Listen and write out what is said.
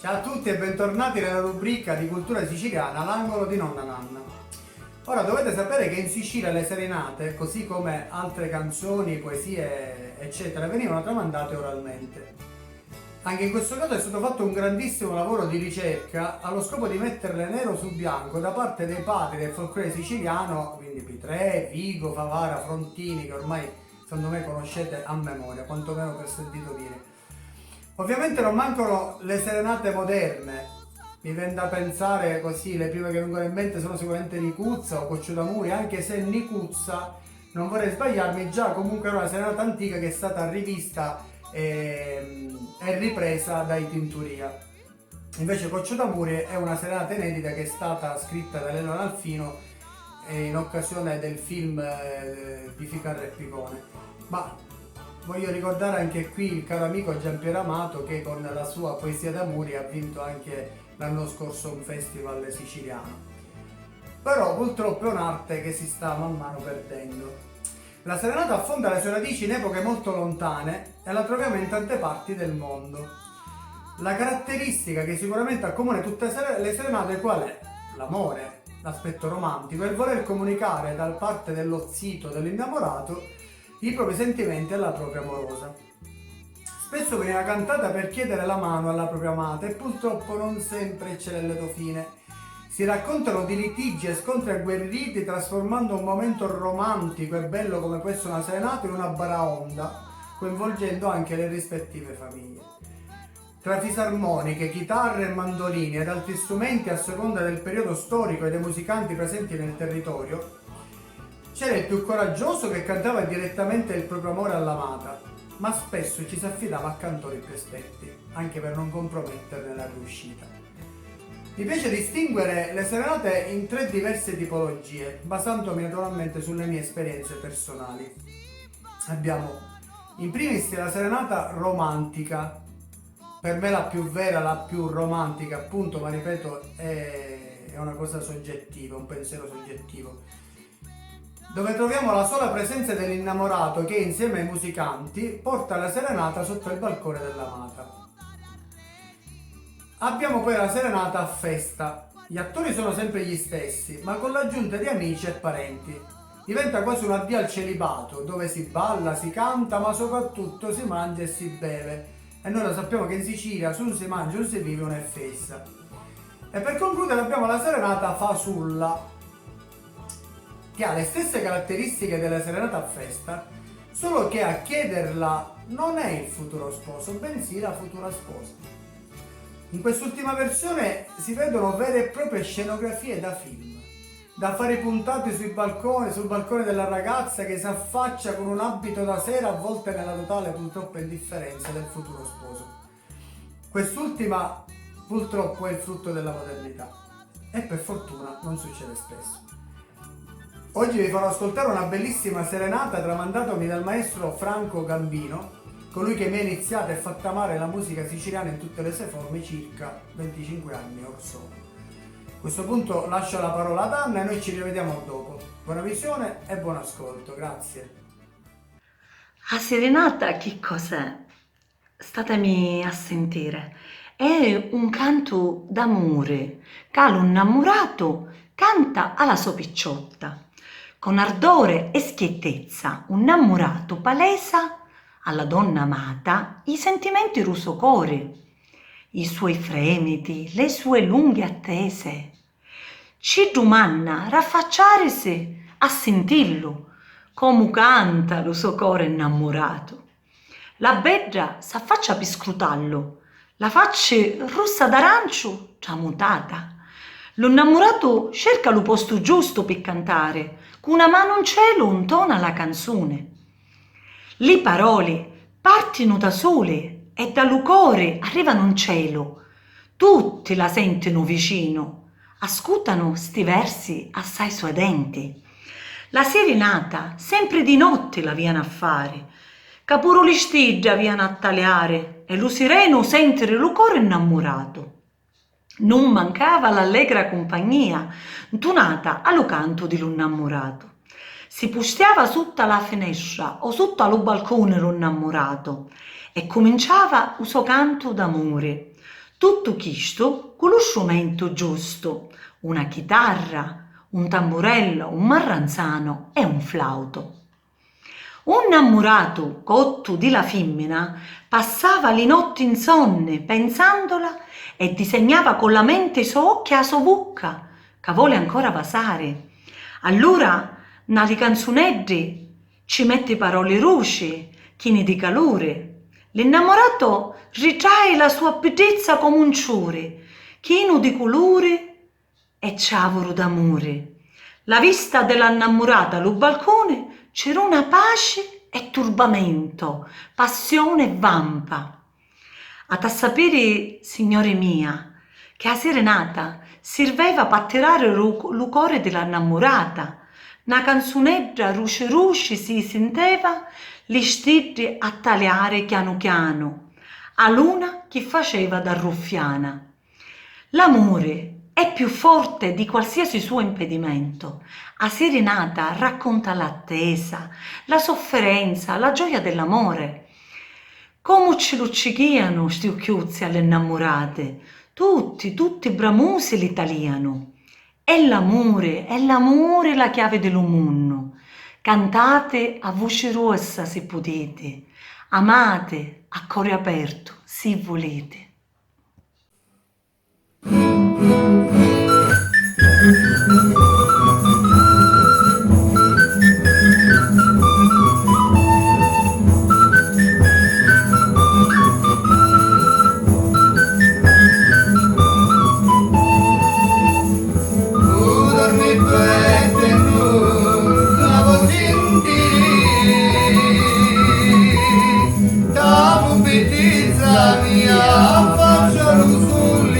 Ciao a tutti e bentornati nella rubrica di cultura siciliana, l'angolo di nonna Nanna. Ora dovete sapere che in Sicilia le serenate, così come altre canzoni, poesie, eccetera, venivano tramandate oralmente. Anche in questo caso è stato fatto un grandissimo lavoro di ricerca allo scopo di metterle nero su bianco da parte dei padri del folklore siciliano, quindi Pitrè, Vigo, Favara, Frontini, che ormai secondo me conoscete a memoria, quantomeno per sentito dire. Ovviamente non mancano le serenate moderne, mi viene da pensare così, le prime che vengono in mente sono sicuramente Nicuzza o Coccio d'Amuri, anche se Nicuzza, non vorrei sbagliarmi, già comunque era una serenata antica che è stata rivista e ripresa dai Tinturia. Invece Coccio d'Amuri è una serenata inedita che è stata scritta da Elena Alfino in occasione del film di Ficarra e Picone. Ma voglio ricordare anche qui il caro amico Giampiero Amato che con la sua Poesia d'Amuri ha vinto anche l'anno scorso un festival siciliano. Però purtroppo è un'arte che si sta man mano perdendo. La serenata affonda le sue radici in epoche molto lontane e la troviamo in tante parti del mondo. La caratteristica che sicuramente accomuna tutte le serenate qual è? L'amore, l'aspetto romantico e il voler comunicare da parte dello zito, dell'innamorato, i propri sentimenti alla propria amorosa. Spesso veniva cantata per chiedere la mano alla propria amata e purtroppo non sempre eccelle a lieto fine. Si raccontano di litigi e scontri agguerriti trasformando un momento romantico e bello come può essere una serenata in una baraonda, coinvolgendo anche le rispettive famiglie. Tra fisarmoniche, chitarre e mandolini ed altri strumenti a seconda del periodo storico e dei musicanti presenti nel territorio, c'era il più coraggioso che cantava direttamente il proprio amore all'amata, ma spesso ci si affidava a cantori più esperti, anche per non comprometterne la riuscita. Mi piace distinguere le serenate in tre diverse tipologie, basandomi naturalmente sulle mie esperienze personali. Abbiamo in primis la serenata romantica, per me la più vera, la più romantica appunto, ma ripeto è una cosa soggettiva, un pensiero soggettivo, dove troviamo la sola presenza dell'innamorato che insieme ai musicanti porta la serenata sotto il balcone dell'amata. Abbiamo poi la serenata a festa. Gli attori sono sempre gli stessi, ma con l'aggiunta di amici e parenti. Diventa quasi un addio al celibato, dove si balla, si canta, ma soprattutto si mangia e si beve. E noi lo sappiamo che in Sicilia se non si mangia, non si vive, non è festa. E per concludere abbiamo la serenata fasulla, che ha le stesse caratteristiche della serenata a festa, solo che a chiederla non è il futuro sposo, bensì la futura sposa. In quest'ultima versione si vedono vere e proprie scenografie da film, da fare puntati sul balcone della ragazza che si affaccia con un abito da sera avvolta nella totale purtroppo indifferenza del futuro sposo. Quest'ultima purtroppo è il frutto della modernità e per fortuna non succede spesso. Oggi vi farò ascoltare una bellissima serenata tramandatomi dal maestro Franco Gambino, colui che mi ha iniziato e fatto amare la musica siciliana in tutte le sue forme circa 25 anni or sono. A questo punto lascio la parola ad Anna e noi ci rivediamo dopo. Buona visione e buon ascolto, grazie. La serenata che cos'è? Statemi a sentire. È un canto d'amore, che l'innamorato canta alla sua picciotta. Con ardore e schiettezza, un innamorato palesa alla donna amata i sentimenti rusocore, i suoi fremiti, le sue lunghe attese. Ci domanna raffacciarsi a sentirlo, come canta lo suo cuore innamorato. La bedra s'affaccia per scrutarlo, la faccia rossa d'arancio tramutata. L'innamorato cerca lo posto giusto per cantare, con una mano in cielo intona la canzone. Le parole partono da sole e dal cuore arrivano in cielo. Tutti la sentono vicino, ascoltano sti versi assai suadenti. La serenata sempre di notte la viene a fare, che pure l'istiggia viene a tagliare e lo sireno sente lo cuore innamorato. Non mancava l'allegra compagnia, tunata allo canto di l'innamorato. Si pustiava sotto la finestra o sotto allo balcone l'innamorato e cominciava il suo canto d'amore. Tutto questo con lo strumento giusto, una chitarra, un tamburello, un marranzano e un flauto. Un innamorato cotto di la femmina passava le notti insonne pensandola e disegnava con la mente i suoi occhi a sua bocca, che vuole ancora basare. Allora, nelle canzonette ci mette parole roce, chine di calore. L'innamorato ritrae la sua bellezza come un ciore, chino di colore e ciavolo d'amore. La vista dell'innamorata allo balcone c'era una pace e turbamento, passione e vampa. A sapere, signore mia, che a serenata serveva per attirare lo cuore dell'innamorata. Una canzonetta ruce ruce si senteva, li strilli a tagliare piano piano, a luna che faceva da ruffiana. L'amore è più forte di qualsiasi suo impedimento. A serenata racconta l'attesa, la sofferenza, la gioia dell'amore. Come ci luccichiano sti occhiuzzi alle innamorate, tutti bramusi l'italiano. È l'amore la chiave dell'umunno. Cantate a voce rossa se potete, amate a cuore aperto se volete. È come un braccio